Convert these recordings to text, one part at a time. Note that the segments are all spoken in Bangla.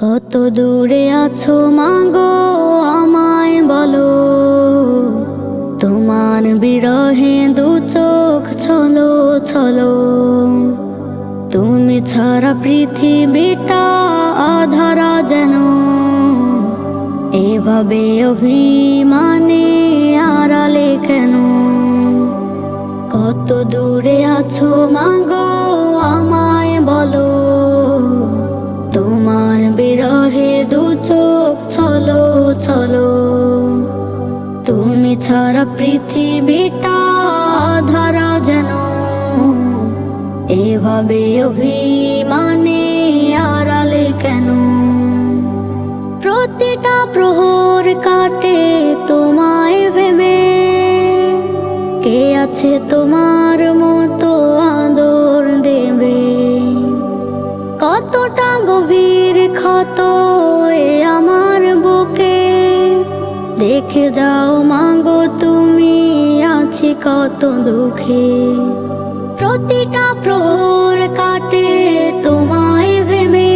কত দূরে আছো মাগো আমায় বলো, তোমার বিরহে দু চোখ ছলো ছলো। তুমি ছাড়া পৃথিবীটা আধারা যেন, এভাবে অভিমানে আড়ালে কেন? কত দূরে আছো মাগো আমায় বলো, তোমার বিরহে দু চোখ ছলো ছলো। তুমি ছাড়া পৃথিবীটা আধারা যেন, এভাবে অভিমানে আড়ালে কেন? প্রতিটা প্রহর কাটে তোমায় ভেবে, কে আছে তোমার মতো আদর দেবে? কতটা গভীর ক্ষত এ আমার বুকে, দেখে যাও মাগো তুমি আছি কত দুঃখে। প্রতিটা প্রহর কাটে তোমায় ভেবে,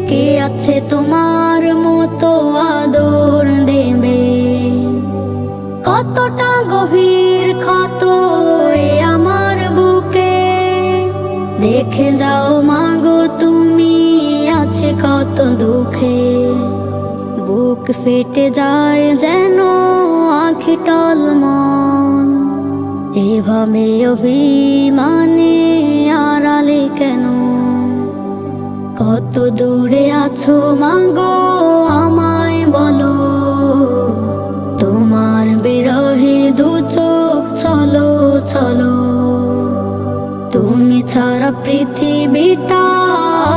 কে আছে তোমার মতো আদর দেবে? কতটা গভীর ক্ষত এ আমার বুকে, দেখে যাও মাগো তুমি আছে কত দুঃখে। বুক ফেটে যায় যেন আঁখি টলমল, এভাবে অভিমানে আড়ালে কেন? কত দূরে আছো মাগো আমায় বলো, তোমার বিরহে দু চোখ ছলো ছলো। তুমি ছাড়া পৃথিবীটা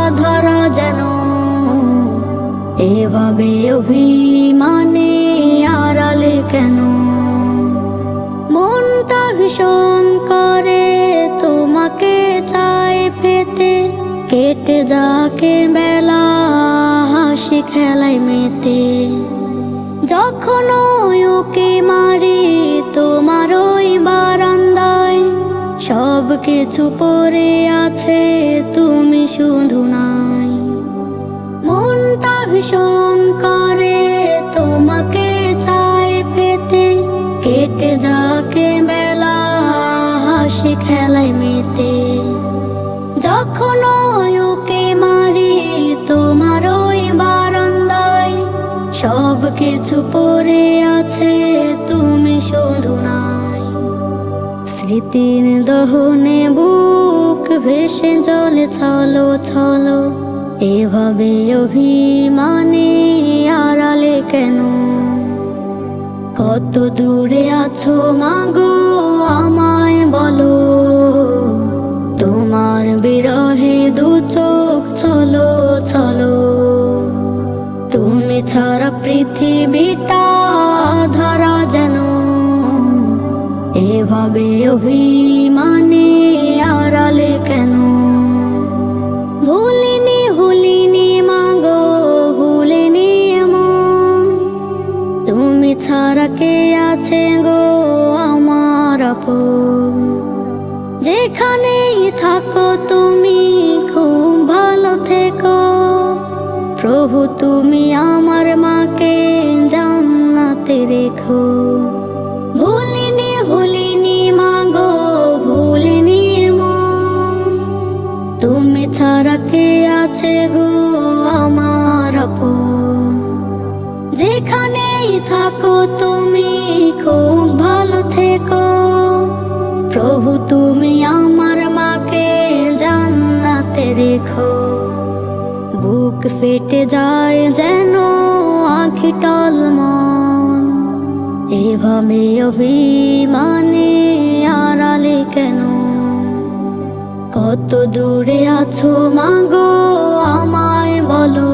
আধারা যেন, এভাবে অভিমানে আড়ালে কেন? মনটা ভীষণ করে তোমাকে চায় পেতে, কেটে যাকে বেলা হাসি খেলায় মেতে। যখন ওকে মারি তোমার ওই বারান্দায়, সব কিছু পড়ে আছে তুমি শুধু নাই। মনটা ভীষণ করে তোমাকে চায় পেতে, কেটে যাকে বেলা হাসি খেলায় মেতে। যখন ওকে মারি তোমার ওই বারান্দায়, সব কিছু পড়ে আছে তুমি শুধু নাই। স্মৃতির দহনে বুক ভেসে জলে ছলো ছলো, এভাবে অভিমানে আড়ালে কেন? কত দূরে আছো মাগো আমায় বলো, তোমার বিরহে দু চোখ ছলো ছলো। তুমি ছাড়া পৃথিবীটা আধারা যেন, এভাবে অভিমানে আড়ালে কেন? ভুলিনি ভুলিনি মাগো ভুলিনি এমন, তুমি ছাড়া কে আছে গো আমার আপন? যেখানেই থাকো তুমি খুব ভালো থেকো, প্রভু তুমি আমার মাকে জান্নাতে রেখো। ভুলিনি ভুলিনি মাগো ভুলিনি মন, তুমি ছাড়া কে আছে গো আমার আপন? যেখানেই থাকো তুমি খুব ভালো থেকো, প্রভু তুমি আমার মাকে জান্নাতে রেখো। বুক ফেটে যায় যেন আঁখি টলমল, এভাবে অভিমানে আড়ালে কেন? কত দূরে আছো মাগো আমায় বলো,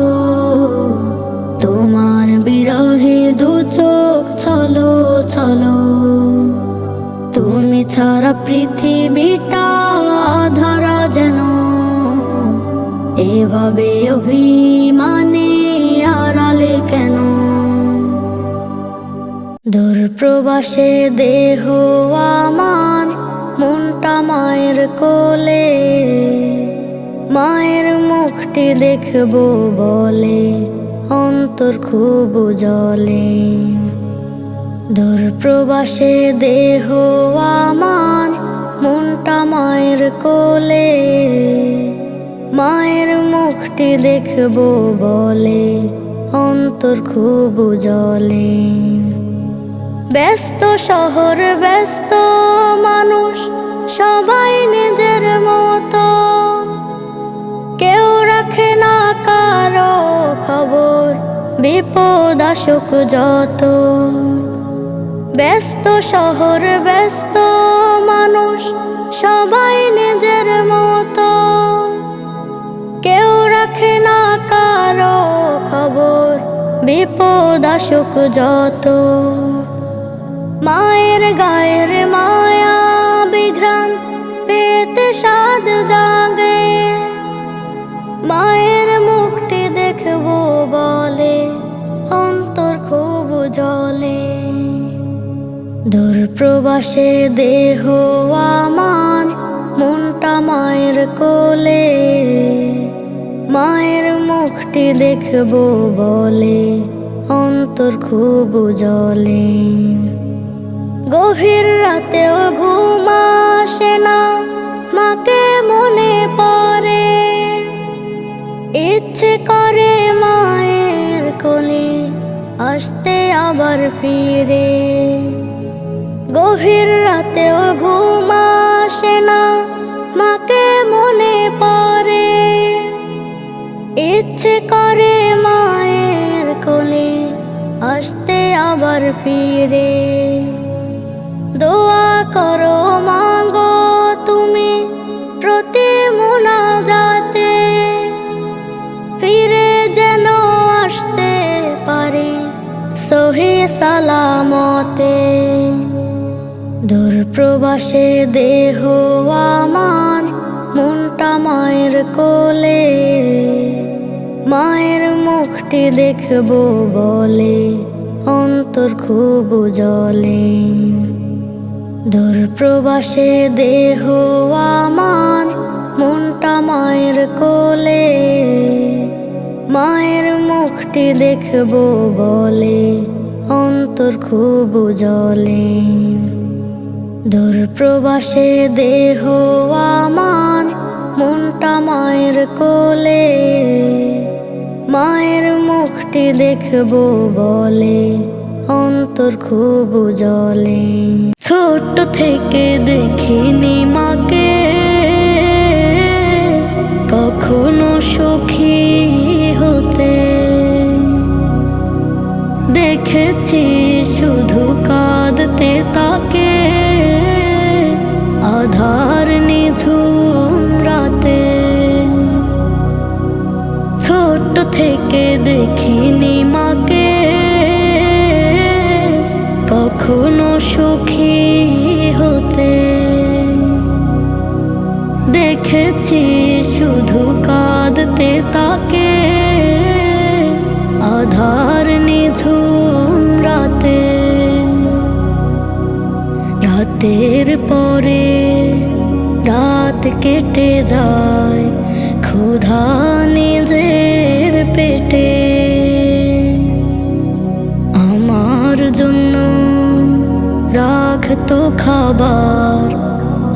তোমার বিরহে দু চোখ ছলো ছলো। তুমি ছাড়া পৃথিবীটা আধারা যেন, এভাবে অভিমানে আড়ালে কেন? দূর প্রবাসে দেহ আমার, মনটা মায়ের কোলে, মায়ের মুখটি দেখবো বলে অন্তর খুব জ্বলে। দূর প্রবাসে দেহ আমার, মনটা মায়ের কোলে। মায়ের মুখটি দেখবো বলে অন্তর খুব জ্বলে। ব্যস্ত শহর ব্যস্ত মানুষ সবাই নিজের মতো, কেউ রাখে না কারো খবর, বিপদ আসুক যত। ব্যস্ত শহর ব্যস্ত মানুষ সবাই নিজের মতো, কেউ রাখে না কারো খবর, বিপদ আসুক যত। মায়ের গায়ের মায়া বিঘ্রাণ পেতে সাদ জাগে, মায়ের মুখটি দেখবো বলে অন্তর খুব জ্বলে। দূর প্রবাসে দেহ আমার, মনটা মায়ের কোলে। মায়ের মুখটি দেখবো বলে অন্তর খুব জ্বলে। গভীর রাতেও ঘুম আসে না, মাকে মনে পড়ে। ইচ্ছে করে মায়ের কোলে আসতে আবার ফিরে। গভীর রাতেও ঘুম আসে না, মাকে মনে পড়ে। ইচ্ছে করে মায়ের কোলে আসতে আবার ফিরে। দোয়া করো মাগো তুমি প্রতি মুনাজাতে, ফিরে যেন আসতে পারি সহি সালামতে। দূর প্রবাসে দেহ আমার, মনটা মায়ের কোলে। মায়ের মুখটি দেখবো বলে অন্তর খুব জ্বলে। দূর প্রবাসে দেহ আমার, মনটা মায়ের কোলে। মায়ের মুখটি দেখবো বলে অন্তর খুব জ্বলে। দূর প্রবাসে দেহ আমার, মনটা মায়ের কোলে। মায়ের মুখটি দেখবো বলে অন্তর খুব জ্বলে। ছোট থেকে দেখিনি মাকে কখনো সুখী হতে, দেখেছি শুধু কাঁদতে তাকে আধার নিঝুম রাতে। ছোট থেকে দেখিনি মাকে কখনো সুখী হতে, দেখেছি শুধু কাঁদতে তাকে আধার নিঝুম রাতে। রাতের পরে রাত কেটে যায় ক্ষুধা নিজের পেটে। আমার জন্য রাখতো খাবার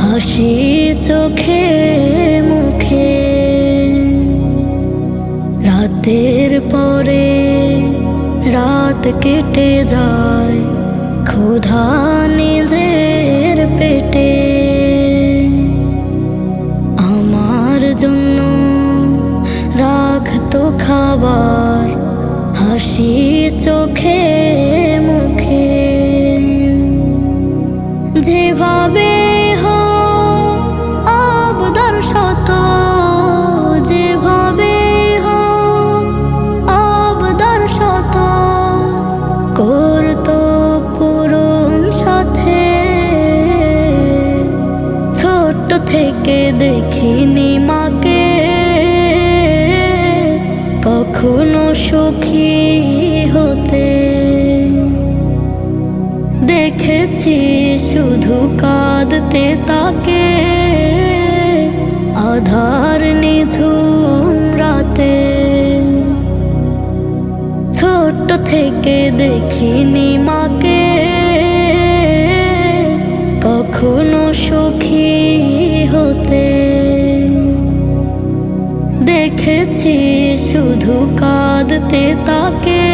হাসি চোখে মুখে। রাতের পরে রাত কেটে যায় ক্ষুধা নিজের পেটে। আমার জন্য রাখতো খাবার হাসি চোখে মুখে। যেভাবে হোক আবদার শত, যেভাবে হোক আবদার শত করতো পূরণ সাথে। ছোট থেকে দেখিনি মাকে কখনো সুখী হতে, দেখেছি শুধু কাঁদতে তাকে আধার আধার নিঝুম রাতে ছোট থেকে দেখিনি মাকে কখনো সুখী হতে। দেখেছি শুধু কাঁদতে তাকে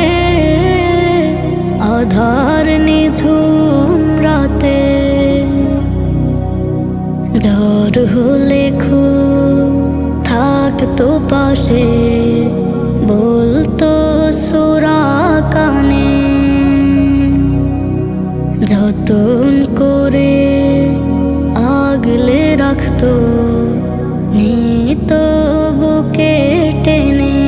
আধার নিঝুম রাতে। জ্বর হলে খুব থাকতো পাশে, বলতো সোরা কানে, যতন করে আগলে রাখতো নিত বুকে টেনে।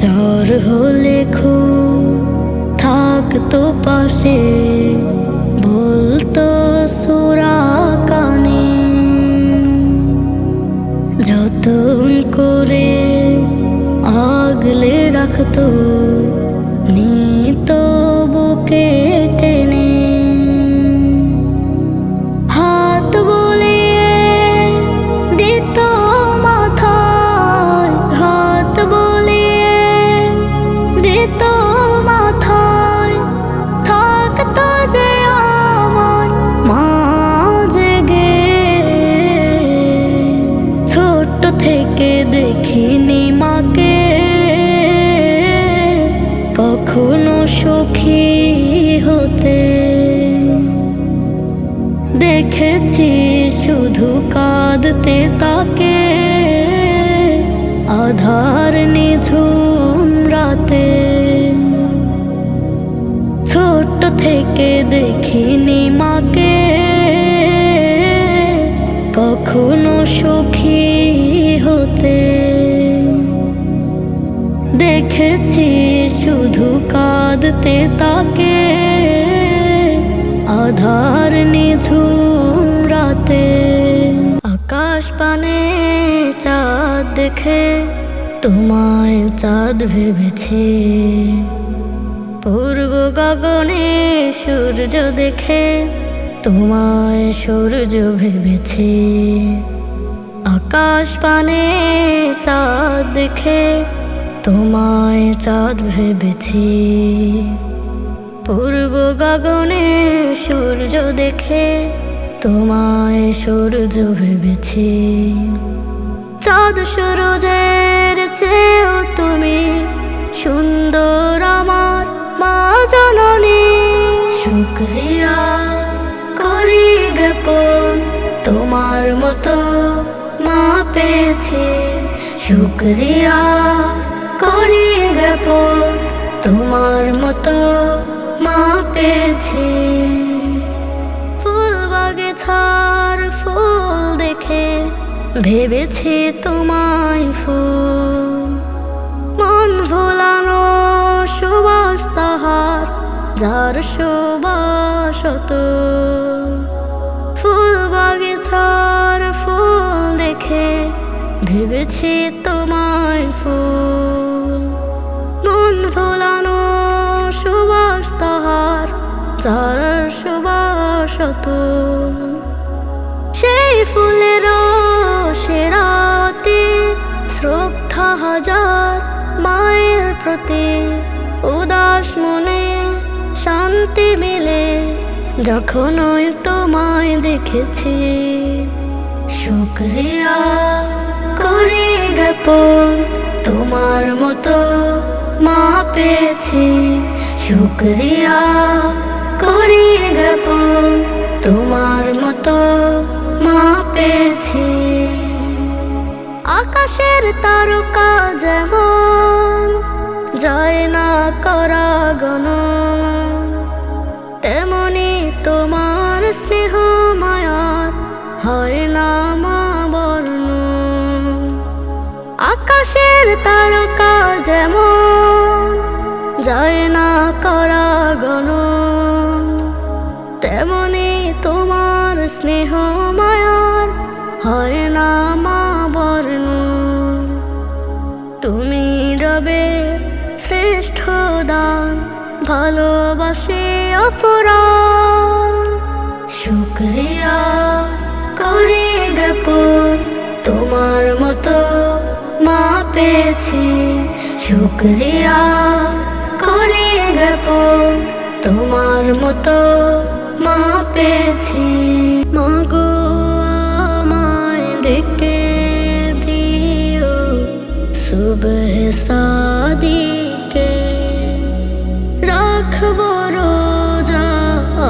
জ্বর হলে খুব থাকতো পাশে, বলতো সোরা কানে, যতন করে আগলে রাখতো নিত বুকে টেনে। হাত বুলিয়ে দিত মাথায়, হাত বুলিয়ে দিত মাথায়, থাকতো যে আমার মা জেগে। ছোট থেকে দেখিনি মাকে কখনো সুখী হতে। দেখেছি শুধু কাঁদতে তাকে আধার নিঝুম রাতে। ছোট থেকে দেখিনি মাকে কখনো সুখী হতে। দেখেছি শুধু কাঁদতে তাকে আধার নিঝুম রাতে। আকাশ পানে চাঁদ দেখে তোমায় চাঁদ ভেবেছে, পূর্ব গগনে সূর্য দেখে তোমায় সূর্য ভেবেছে। আকাশ পানে চাঁদ দেখে তোমায় চাঁদ ভেবেছি, পূর্ব গগনে সূর্য দেখে তোমায় সূর্য ভেবেছি। চাঁদ সূরজের চেয়েও তুমি সুন্দর আমার মা জননী। শুকরিয়া করি জ্ঞাপন তোমার মতো মা পেয়েছি। শুকরিয়া করি জ্ঞাপন তোমার মতো মা পেয়েছি। ফুল বাগিচার ফুল দেখে ভেবেছি তোমায় ফুল, মন ভোলানো সুবাস তাহার যার সুবাসত। ফুল বাগিচার ফুল দেখে ভেবেছি তোমায় ফুল, মন ভোলানো সুবাস তাহার যার সুবাসত। সেই ফুলের সেরাতে শ্রদ্ধা হাজার মায়ের প্রতি, উদাস মনে শান্তি মিলে যখনই তোমায় দেখেছি। শুকরিয়া করি জ্ঞাপন তোমার মতো মা পেয়েছি। শুকরিয়া করি জ্ঞাপন তোমার মতো মা পেয়েছি। আকাশের তারকা যেমন যায় না করা গণন, তেমনি তোমার স্নেহ মায়ার হয় না মা বর্ণন। আকাশের তারকা যেমন যায় না করা গণন, তেমনি তোমার স্নেহ মায়ার হয় না মা বর্ণন। তুমি রবের শ্রেষ্ঠ দান, ভালোবাসি অফুরান। শুকরিয়া করি জ্ঞাপন তোমার মতো মা পেয়েছি, শুকরিয়া করে জ্ঞাপন। তোমার মতো মা পেয়েছি। মাগো আমায় ডেকে দিও সুবহ সাদিকে, রাখবো রোজা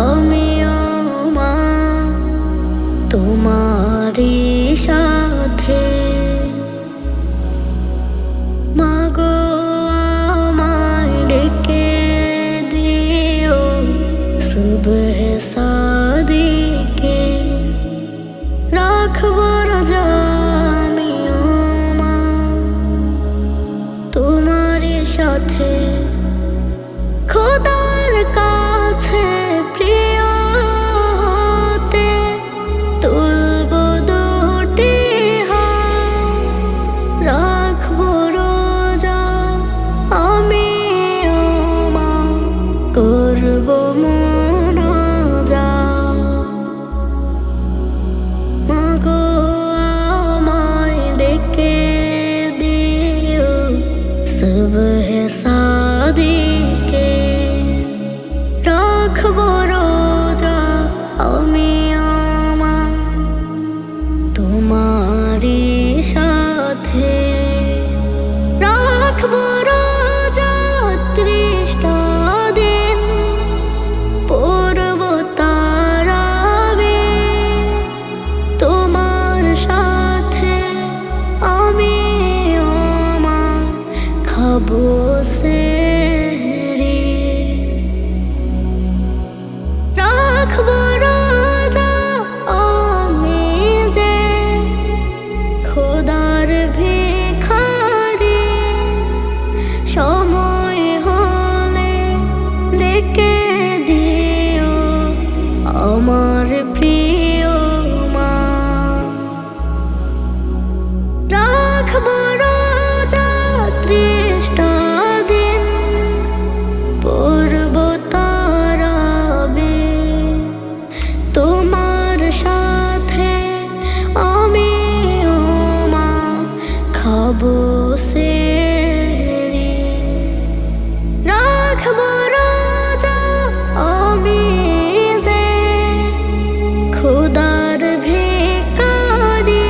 আমিও মা তোমারই সাথে। মাগো আমায় ডেকে দিও সুবহ সাদিকে, রাখবো রোজা আমিও মা তোমারই সাথে। খোদার কাছে প্রিয় হতে তুলবো দুটি হাত, রাখবো রোজা আমিও মা করবো মুনাজাত। মাগো আমায় ডেকে দিও সুবহ সাদিকে, রাখবো রোজা আমিও মা তোমারই সাথে। রাখবো রোজা 30টা দিন, পড়বো তারাবিহ তোমার সাথে আমিও মা, খাবো সেহরি। রাখবো রোজা আমি যে খোদার ভিখারি, সময় হলে ডেকে দিও আমার প্রিয় মা। রাখবো রোজা 30টা দিন, পড়বো তারাবিহ তোমার সাথে আমিও মা, খাবো সেহরি। রাখবো রোজা আমি যে খোদার ভিখারি,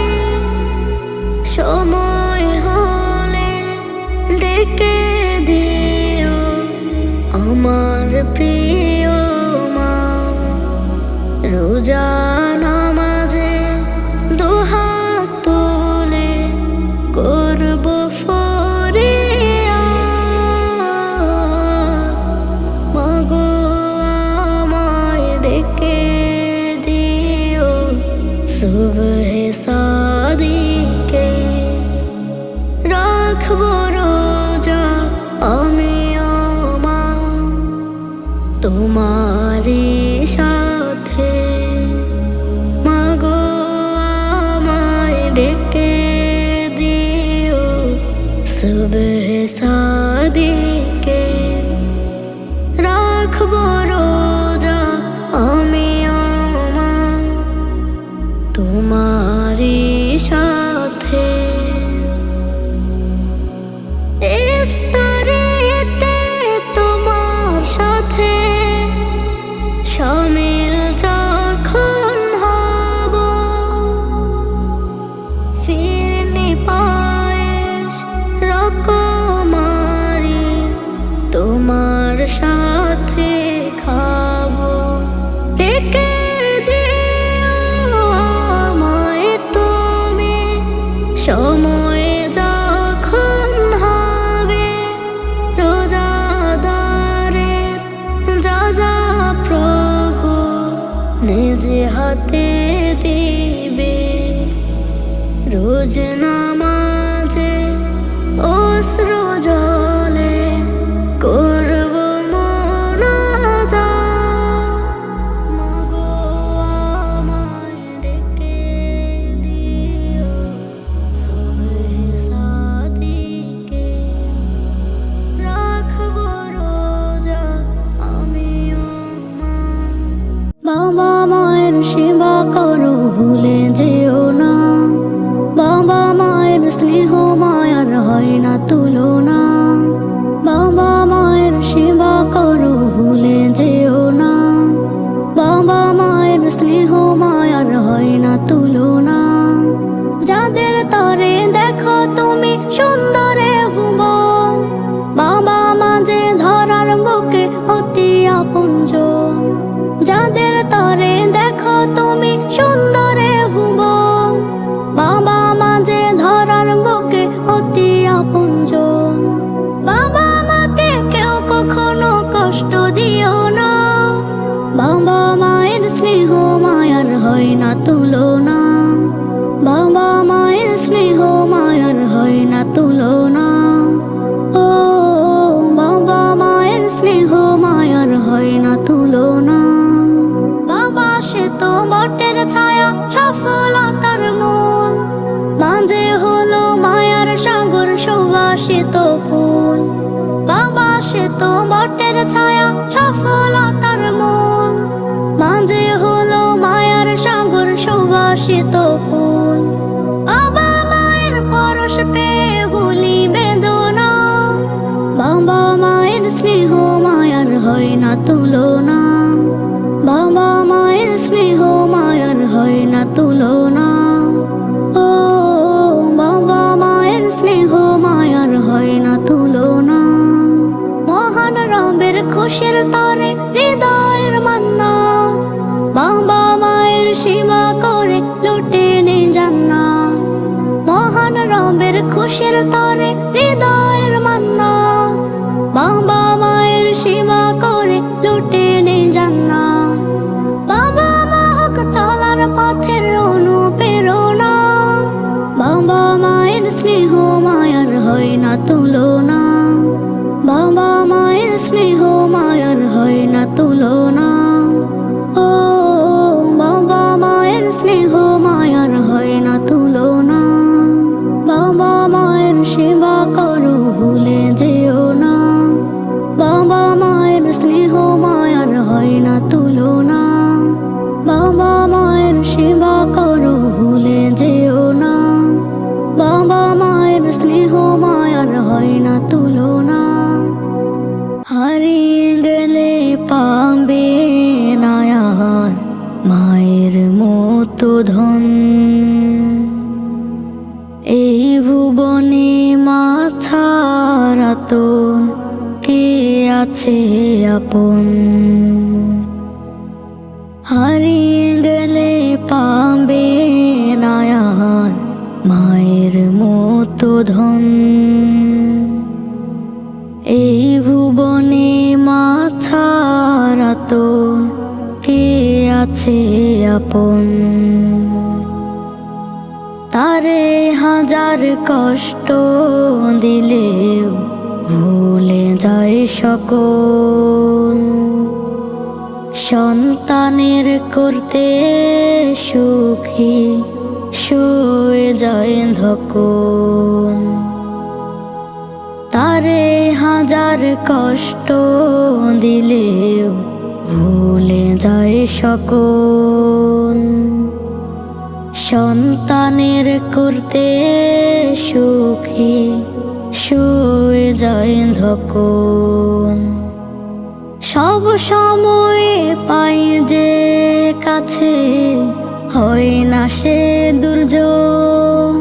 সময় হলে ডেকে দিও আমার প্রিয় মা। রোজা নামাজে দুহাত তুলে করবো ফরিয়াদ। মাগো আমায় ডেকে দিও সুবহ সাদিকে, রাখবো রোজা আমিও মা তোমারই সাথে। মাগো আমায় ডেকে দিও সুবহ সাদিকে, রাখবো রোজা আমিও মা তোমারই সাথে। ইফতারিতে তোমার সাথে শামিল যখন হব, ফিরনি পায়েস রকমারি তোমার সাথে খাবো। ডেকে দিও আমায় তুমি সময় যখন হবে, রোজাদারের যা যা প্রভু নিজ হাতে দিবে। রোজ নামাজে ওসর খুশির তরে হৃদয়ের মান্না, বাবা মায়ের সেবা করে লুটে নে জান্নাত। মহান রবের খুশির তরে হৃদয়ের মান্না, বাবা মায়ের সেবা করে লুটে নে জান্নাত। বাবা মা হক চলার পথের অনুপ্রেরণা, বাবা মায়ের স্নেহ মায়ার হয় না তুলনা, বাবা মায়ের স্নেহ মায়ার হয় না তুলনা। ও বাবা মায়ের স্নেহ মায়ার হয় না তুলনা, বাবা মায়ের সেবা করো ভুলে যেও না, বাবা মায়ের স্নেহ মায়ার হয় না তুলনা, বাবা মায়ের সেবা করো ভুলে যেও না, বাবা মায়ের স্নেহ মায়ার হয় না তুলনা। হারিয়ে গেলে পাবে না আর মায়ের মতো ধন, এই ভুবনে মা ছাড়া তোর কে আছে আপন। হারিয়ে গেলে পাবে না আর মায়ের মতো ধন, এই ভুবনে মা ছাড়া তোর কে আছে আপন। তারে হাজার কষ্ট দিলেও ভুলে যায় সকল, সন্তানের করতে সুখী সয়ে যায় ধকল। তারে হাজার কষ্ট দিলেও ভুলে যায় সকল, সন্তানের করতে সুখী সয়ে যায় ধকল। সব সময় পাই যে কাছে হয় না সে দুর্যোগ,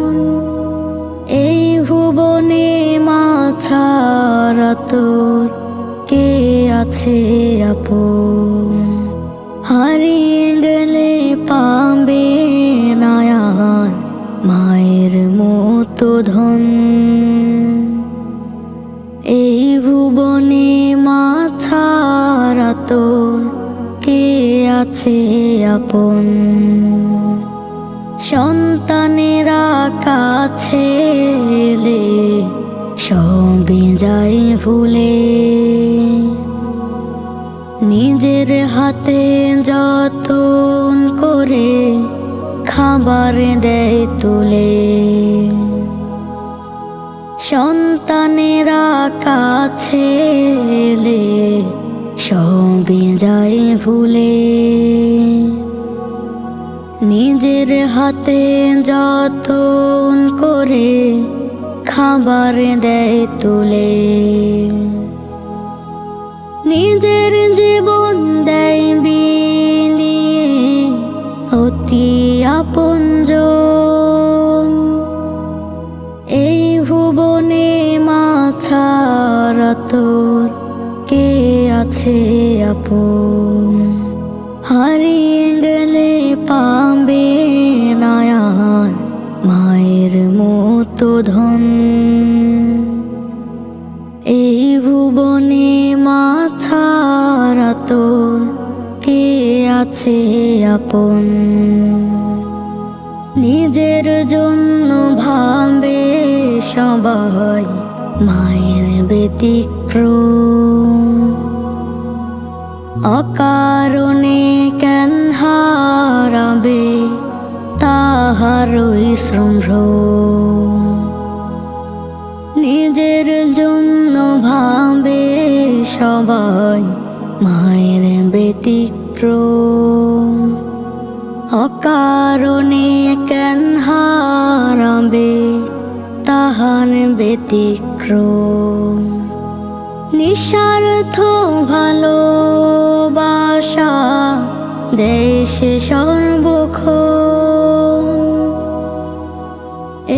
এই ভুবনে মা ছাড়া তোর কে আছে আপন। হারিয়ে গেলে পাবে না আর মায়ের মতো ধন, এই ভুবনে মা ছাড়া তোর কে আছে আপন। সন্তানেরা কাছে এলে সবই যায় ভুলে, নিজের হাতে যতন করে খাবার দেয় তুলে। সন্তানেরা কাছে এলে সবই যায় ভুলে, নিজের হাতে যতন করে খাবার দেয় তুলে। নিজের জীবন দেয় বিলিয়ে অতি আপনজন, এই ভুবনে মা ছাড়া তোর কে আছে আপন। হারিয়ে গেলে পাবে না আর মায়ের মতো ধন, এই ভুবনে মা ছাড়া তোর কে আছে আপন। নিজের জন্য ভাবে সবাই মায়ের ব্যতিক্রম, অকারণে কেন হারাবে তাহারই শ্রম। নিজের জন্য ভাবে সবাই মায়ের ব্যতিক্রম, অকারণে কেন হারাবে তাহার ব্যতিক্রম। নিঃস্বার্থ ভালোবাসা দেশে সর্বক্ষণ,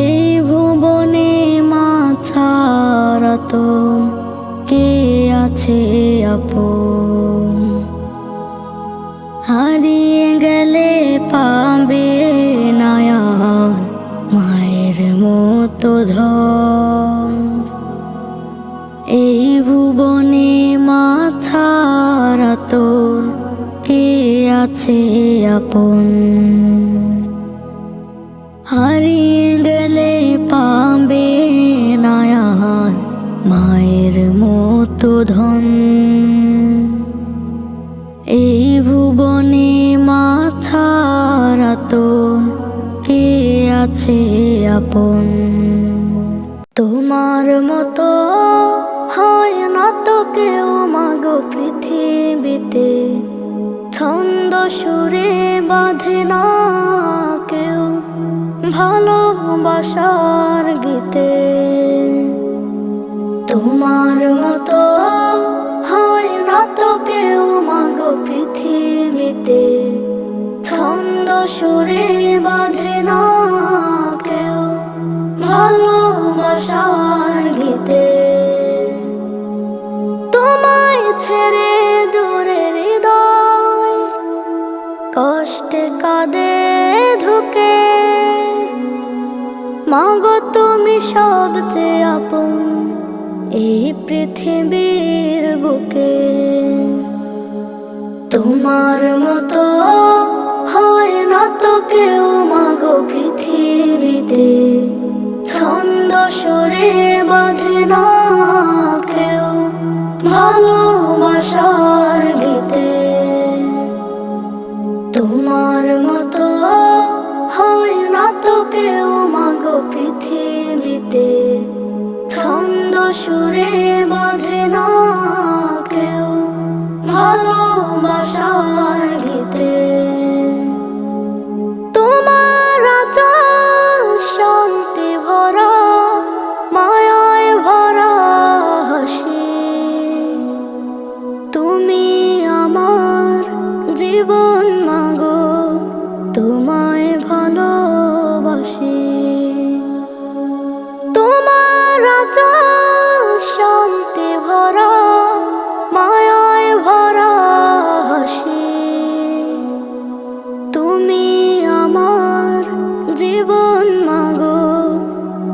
এই ভুবনে মা ছাড়া তো কে আছে আপন। মতো ধন। এই ভুবনে মা ছাড়া তোর কে আছে আপন? হারিয়ে গেলে পাবে না আর মায়ের মতো ধন। এই ভুবনে মা ছাড়া তোর কে আছে আপন? তোমার মতো হয় না তো কেউ মাগো পৃথিবীতে, ছন্দ সুরে বাঁধে না কেউ ভালোবাসার গীতে। তোমার মতো হয় না তো কেউ মাগো পৃথিবীতে, ছন্দ সুরে বাঁধে না কেউ ভালোবাসার গীতে। তোমায় ছেড়ে দূরে হৃদয় কষ্টে কাঁদে ধুকে, মাগো তুমি সবচেয়ে আপন এই পৃথিবীর বুকে। তোমার মতো হয় না তো কেউ মাগো পৃথিবীতে, ছন্দ সুরে বাঁধে না কেউ ভালোবাসার গীতে। তোমার মতো হয় না তো কেউ মাগো পৃথিবীতে, ছন্দ সুরে বাঁধে না কেউ ভালোবাসার গীতে। তোমার আঁচল শান্তি ভরা, মায়ায় ভরা হাসি। তুমি আমার জীবন মাগো, তোমায় ভালোবাসি। তোমার আঁচল শান্তি ভরা, মায়ায় ভরা হাসি। তুমি আমার জীবন মাগো,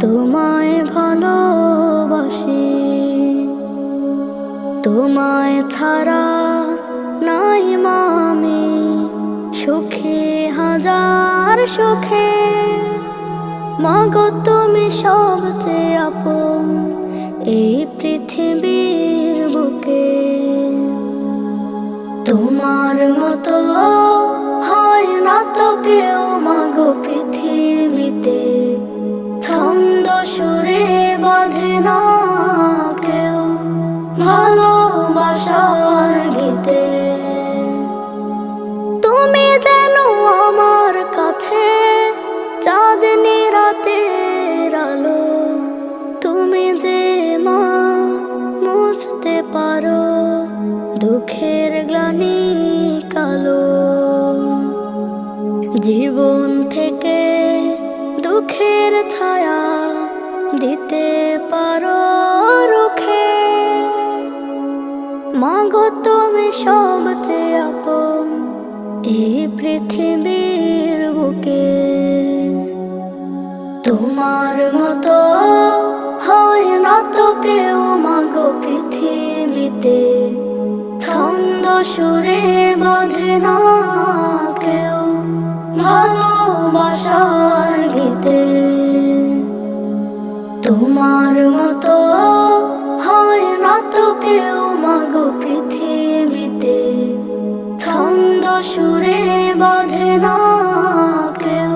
তোমায় ভালোবাসি। তোমায় ছাড়া নাই মামি সুখে হাজার সুখে, মাগো তুমি সবচেয়ে আপন এই পৃথিবীর বুকে। তোমার মতো হয় না তো কেউ মাগো পৃথিবীতে, ছন্দ সুরে বাঁধে না কেউ ভালোবাসার গীতে। তুমি যেন আমার কাছে চাঁদনি রাতের আলো, তুমি যে মা মুছতে পারো দুঃখের গ্লানি কালো। জীবন থেকে দুঃখের ছায়া দিতে পারো রুখে, মাগো তুমি সবচেয়ে আপন এই পৃথিবীর বুকে। তোমার মতো হয় না তো কেউ মাগো পৃথিবীতে, ছন্দ সুরে বাঁধে না কেউ ভালোবাসার গীতে। তোমার মতো হয় না তো কেউ মাগো পৃথিবীতে, ছন্দ সুরে বাঁধে না কেউ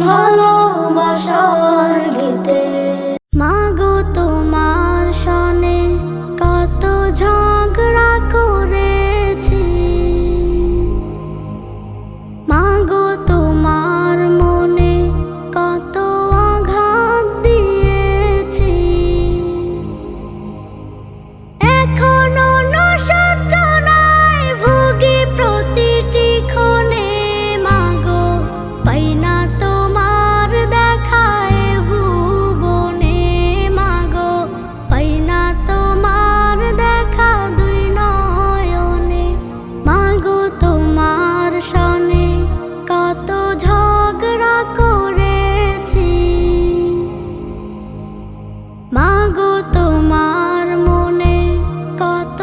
ভালোবাসার গীতে। মাগো তোমার সনে কত ঝগড়া করেছি, মাগো তোমার মনে কত আঘাত দিয়েছি। এখনো না সহ্য নাই ভুগি প্রতিটি মাগো তোমার মনে কত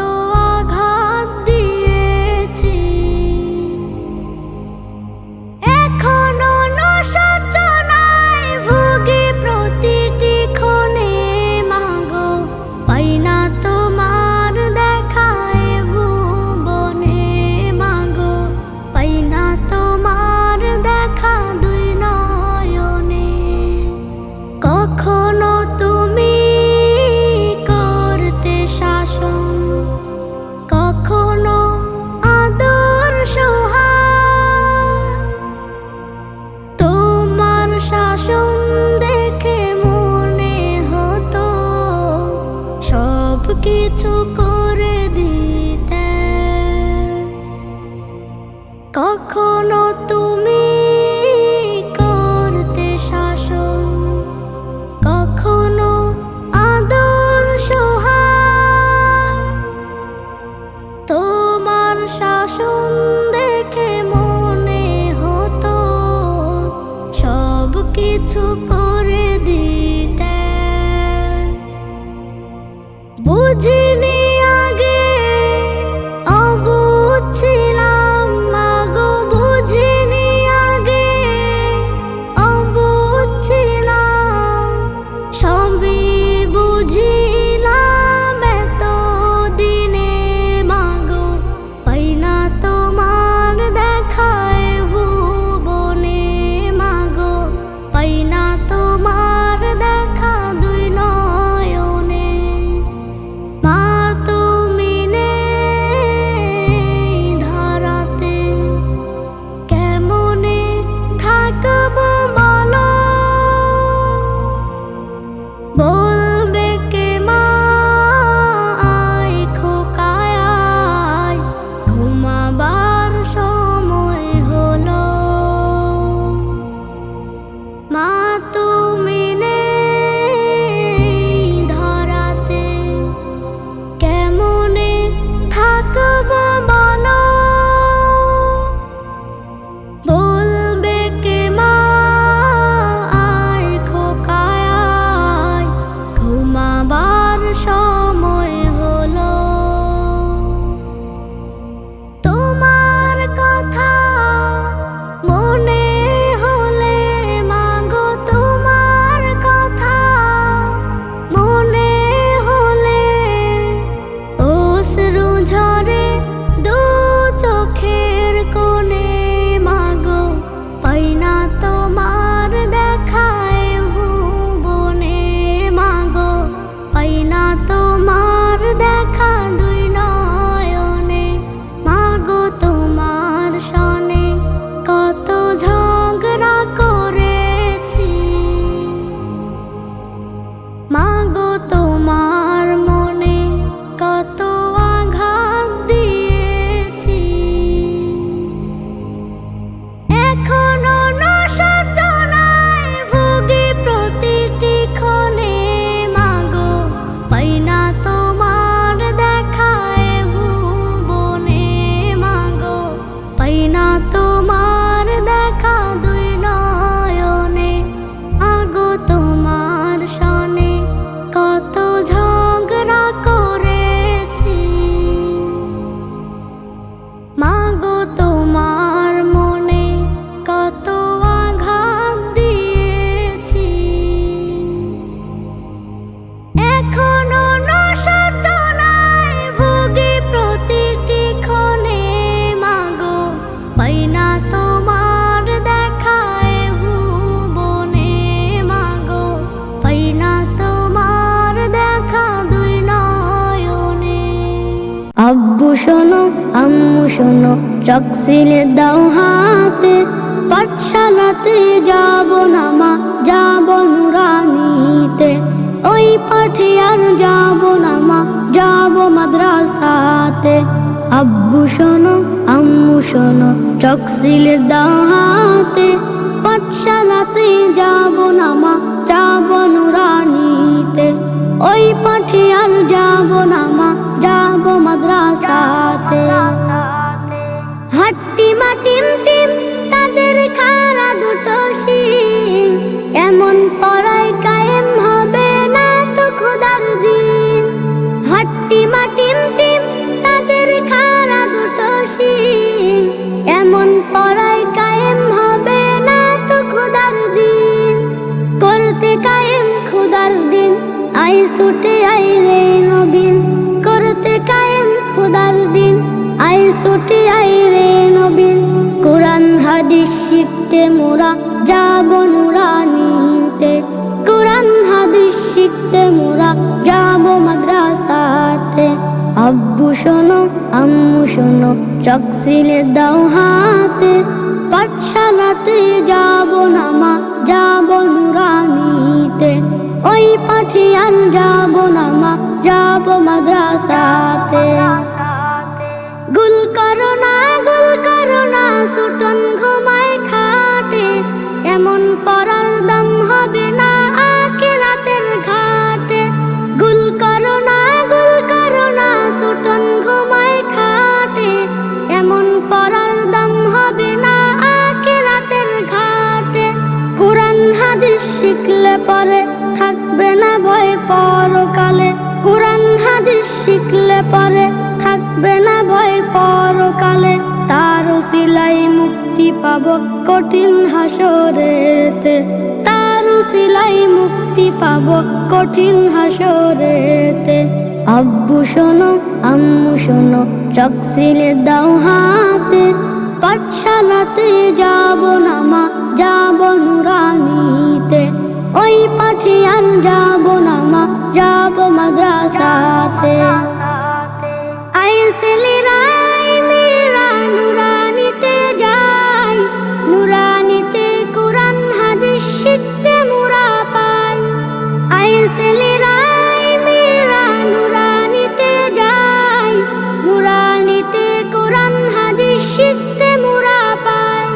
আঘাত দিয়েছি, এখনো অনুশোচনায় ভুগি প্রতিটি ক্ষণে। মাগো পাই না তোমার দেখায় ভুবনে, মাগো পাই না তোমার দেখা দুই নয়নে। কখনো তুমি করতে শাসন, কখনো আদর সোহাগ, তোমার শাসন দেখে মনে হতো সব কিছু করে দিতে। কখনো তুমি করতে শাসন, কখনো আদর সোহাগ, তোমার শাসন দেখে মনে হতো সব কিছু করে দিতে। বুঝিনি আগে, অবুঝ ছিলাম মাগো, বুঝিনি আগে, অবুঝ ছিলাম, সবই বুঝিলাম এত দিনে। মাগো পাই না তোমার দেখায় ভুবনে, মাগো পাই না তোমার দেখা দুই নয়নে। মা তুমি নেই ধরাতে, কেমনে থাকবো বলো? বলবে কে মা আয় খোকায় আয়, ঘুমাবার সময় হলো। মা তুমি নেই ধরাতে, কেমনে থাকবো বলো? বলবে কে মা আয় খোকায় আয়, ঘুমাবার সময় হলো। তোমার কথা মনে হলে মাগো, তোমার কথা মনে হলে অশ্রু ঝরে দু চোখের কোণে। মাগো পাই না তোমার দেখায় ভুবনে, মাগো পাই না তোমার দেখা দুই নয়নে। মাগো তোমার সনে কত ঝগড়া করেছি, মাগো তোমার মনে কত আঘাত দিয়েছি, এখনো অনুশোচনায় ভুগি প্রতিটি ক্ষণে। মাগো পাই না তোমার দেখায় ভুবনে, মাগো পাই না তোমার দেখা দুই নয়নে। মাগো তোমার সনে কত ঝগড়া করেছি, মাগো তোমার মনে কত আঘাত দিয়েছি, এখনো অনুশোচনায় ভুগি প্রতিটি ক্ষণে। মাগো পাই না তোমার দেখায় ভুবনে, মাগো পাই না তোমার দেখা দুই নয়নে। আব্বু শোনো আম্মু শোনো, চক সিলেট দাও হাতে, পাঠশালাতে যাব না মা, যাব নুরানিতে। ওই পাঠে আর যাব না মা, যাব মাদ্রাসাতে। আব্বু শোনো আম্মু শোনো, চক সিলেট দাও হাতে, পাঠশালাতে যাব না মা, যাব নুরানিতে। ওই পাঠে আর যাব না মা, যাব মাদ্রাসাতে। হাট্টি মা টিম টিম তাদের খাড়া দুটো শিং, এমন পড়ায় কায়েম হবে না তো খোদার ছুটে আই রে নবীন করতে কায়েম খোদার দিন। আই ছুটে আই রে নবীন কোরআন হাদিস শিখতে মোরা যাব নুরানিতে। কোরআন হাদিস শিখতে মোরা যাব মাদ্রাসাতে। আব্বু শোনো আম্মু শোনো চোখ সিলে দাও হাতে। পাঠশালাতে যাব না মা যাব নুরানিতে। ওই পাঠিয়ান যাব না মা যাব মাদ্রাসাতে। গুল করো না সুটন ঘুমায় খাটে। এমন পরার দাম হবে না আখিরাতের ঘাটে। গুল করো না সুটন ঘুমায় খাটে। এমন পরার দাম হবে না আখিরাতের ঘাটে। কোরআন হাদিস শিখলে পরে থাকবে না ভয় পরকালে। কোরআন হাদিস শিখলে পরে থাকবে না ভয় পরকালে। তার উসিলায় মুক্তি পাবো কঠিন হাসরেতে। তার উসিলায় মুক্তি পাবো কঠিন হাসরেতে। আব্বু শোনো আম্মু শোনো চোখ সিলে দাও হাতে। পাঠশালাতে যাব না মা যাব নুরানিতে। ওই পাঠিয়ান যাব না মা যাব মাদ্রাসাতে। আই ছেলেরা মেয়েরা নুরানিতে যাই। নুরানিতে কোরআন হাদিস শিখতে মোরা পাই। আই ছেলেরা মেয়েরা নুরানিতে যাই। নুরানিতে কোরআন হাদিস শিখতে মোরা পাই।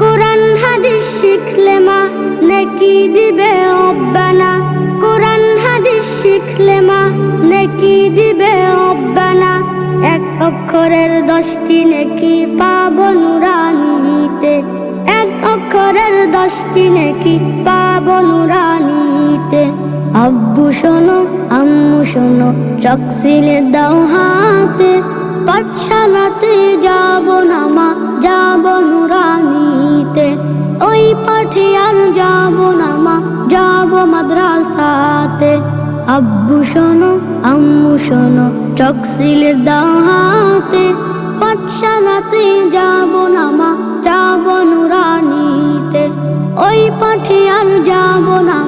কোরআন হাদিস শিখলে মা নেকি দিবে রব্বানা। কোরআন হাদিস শিখলে মা নেকি দিবে রব্বানা। এক অক্ষরের 10টি নেকি পাবো নুরানিতে। এক অক্ষরের 10টি নেকি পাবো নুরানিতে। আব্বু শোনো আম্মু শোনো চোখ সিলে দাও হাতে। পাঠশালাতে যাব না মা যাব নুরানিতে। ওই পাঠিয়ান যাব না মা যাব মাদ্রাসাতে। আব্বু শোনো আম্মু শোনো চোখ সিলে দাও হাতে। পাঠশালাতে যাব না মা যাব নুরানিতে। ওই পাঠিয়ান যাব না